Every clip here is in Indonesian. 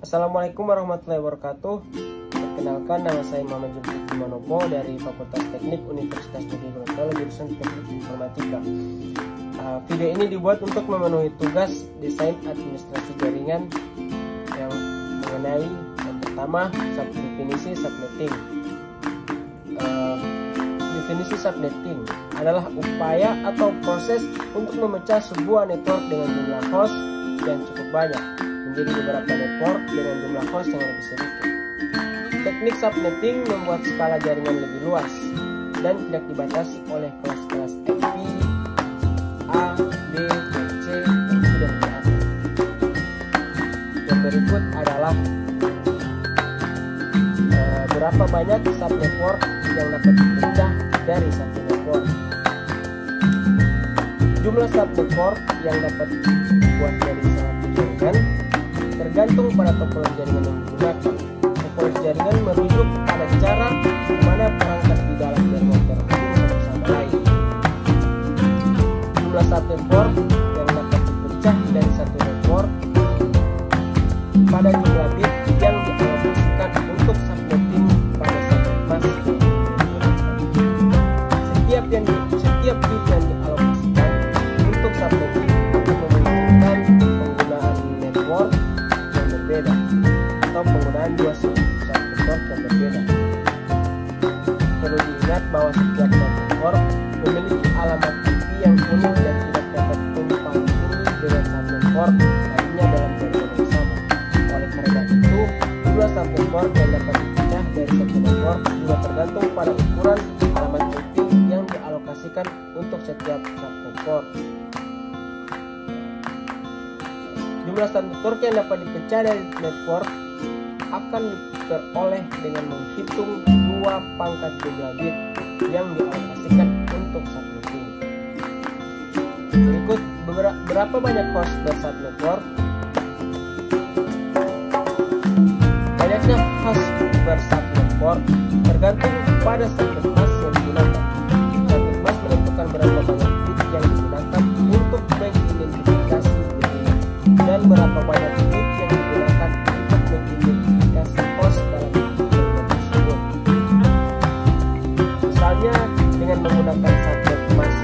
Assalamualaikum warahmatullahi wabarakatuh. Perkenalkan, nama saya Muhammad Zulkifli Manopo dari Fakultas Teknik Universitas Negeri Gorontalo, jurusan Teknik Informatika. Video ini dibuat untuk memenuhi tugas desain administrasi jaringan yang mengenai yang pertama definisi subnetting. Definisi subnetting adalah upaya atau proses untuk memecah sebuah network dengan jumlah host yang cukup banyak menjadi beberapa network dengan jumlah host yang lebih sedikit. Teknik subnetting membuat skala jaringan lebih luas dan tidak dibatasi oleh kelas-kelas IP A, B, dan C yang sudah diatur. Yang berikut adalah berapa banyak subnetwork yang dapat dipecah dari satu network. Jumlah subnetwork yang dapat dibuat dari satu jaringan tergantung pada topologi jaringan yang digunakan. Topologi jaringan merujuk pada cara di mana perangkat di dalam jaringan terhubung satu sama lain. Jumlah subnetwork yang dapat dipecah dari satu network pada jumlah bit yang dialokasikan untuk subnetting pada subnet mask. Setiap bit yang dialokasikan untuk subnetting akan memungkinkan penggunaan network yang berbeda atau penggunaan dua subnetwork yang berbeda. Perlu diingat bahwa setiap subnetwork memiliki alamat IP yang unik dan tidak dapat tumpang tindih dengan subnetwork lainnya dalam jaringan yang sama. Oleh karena itu, jumlah subnetwork yang dapat dipecah dari satu network juga tergantung pada ukuran alamat IP yang dialokasikan untuk setiap subnetwork. Jumlah subnetwork yang dapat dipecah dari network akan diperoleh dengan menghitung dua pangkat jumlah bit yang dialokasikan untuk subnetting. Berikut berapa banyak host bersubnetwork. Banyaknya host bersubnetwork tergantung pada subnet mask yang digunakan. Subnet mask menentukan berapa banyak bit yang digunakan untuk mengidentifikasi jaringan dan berapa banyak bit yang digunakan untuk mengidentifikasi host dalam jaringan tersebut. Misalnya dengan menggunakan subnet mask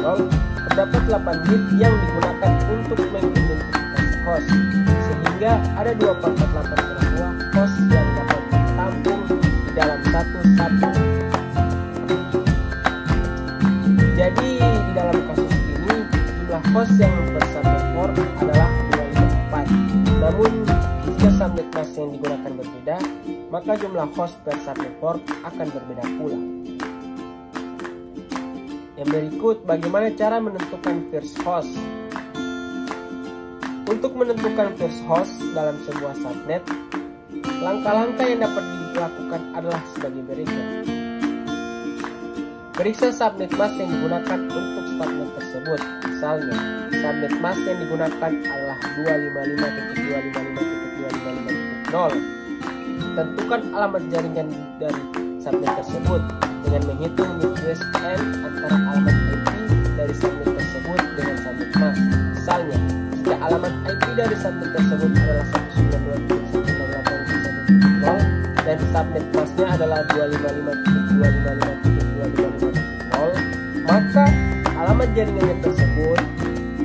255.255.255.0 terdapat 8 bit yang digunakan untuk mengidentifikasi host, sehingga ada 2/8 host yang dapat ditampung di dalam satu subnet. Jadi di dalam kasus ini jumlah host yang bersubnetwork adalah 254. Namun jika subnet mask yang digunakan berbeda, maka jumlah host per subnetwork akan berbeda pula. Yang berikut, bagaimana cara menentukan first host? Untuk menentukan first host dalam sebuah subnet, langkah-langkah yang dapat dilakukan adalah sebagai berikut. Periksa subnet mask yang digunakan untuk subnet tersebut. Misalnya, subnet mask yang digunakan adalah 255.255.255.0. Tentukan alamat jaringan dari subnet tersebut dengan menghitung bit USN antara alamat IP dari subnet tersebut dengan subnet mask. Misalnya, jika alamat IP dari subnet tersebut adalah 192.168.1.0 dan subnet masknya adalah 255.255.255.0, maka alamat jaringannya tersebut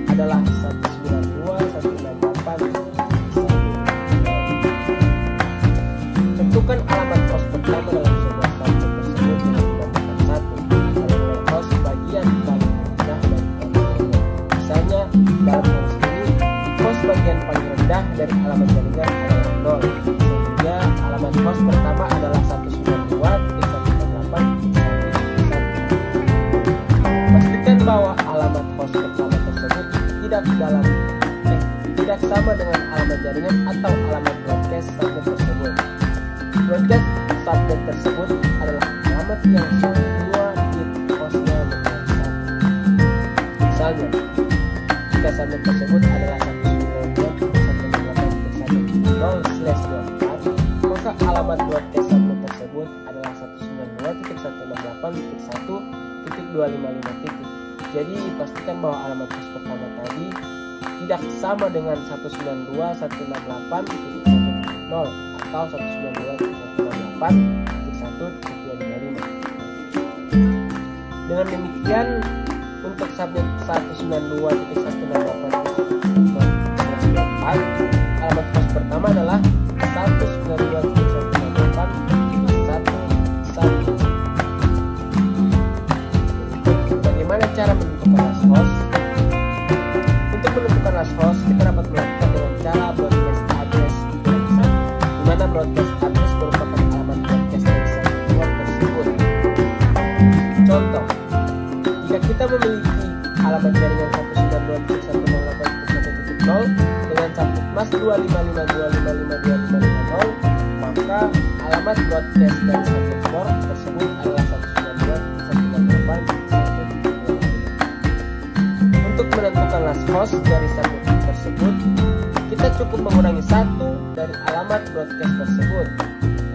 adalah 192.168.1.0. Tentukan alamat host pertama dalam sebuah subnet tersebut dengan menambahkan 1 pada host bagian paling rendah dari alamat jaringan. Misalnya, dalam kasus ini, host bagian paling rendah dari alamat jaringan adalah 0, sehingga alamat host pertama adalah 192.168.1.1. Pastikan bahwa alamat host pertama tersebut tidak sama dengan alamat jaringan atau alamat broadcast subnet tersebut. Broadcast subnet tersebut adalah alamat yang semua bit hostnya berbeda. Misalnya, jika subnet tersebut adalah 192.168.1.0/24, maka alamat broadcast subnet tersebut adalah 192.168.1.255. Jadi pastikan bahwa alamat host pertama tadi tidak sama dengan 192.168.1.0 atau 192.168.1.255. Dengan demikian, untuk subnet 192.168.1.0 alamat host pertama adalah 192.168.1.1. Bagaimana cara menentukan last host? Untuk menentukan last host, kita dapat melakukan dengan cara broadcast address, di mana broadcast address merupakan alamat broadcast dari satu network tersebut. Contoh, jika kita memiliki alamat jaringan 192.168.1.0 dengan subnet mas 25525552550, maka alamat broadcast dari satu network tersebut adalah 192.168.1.255. Untuk menentukan last host dari subnet tersebut, kita cukup mengurangi satu dari alamat broadcast tersebut.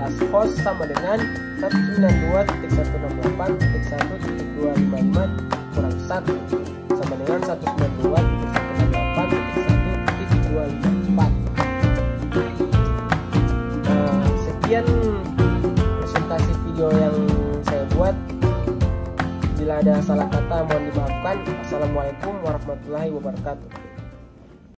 Last host sama dengan 192.168.1.255 kurang 1 sama dengan 192.168.1.254. Sekian presentasi video yang saya buat. Bila ada salah kata mohon dimaafkan. Assalamualaikum warahmatullahi wabarakatuh.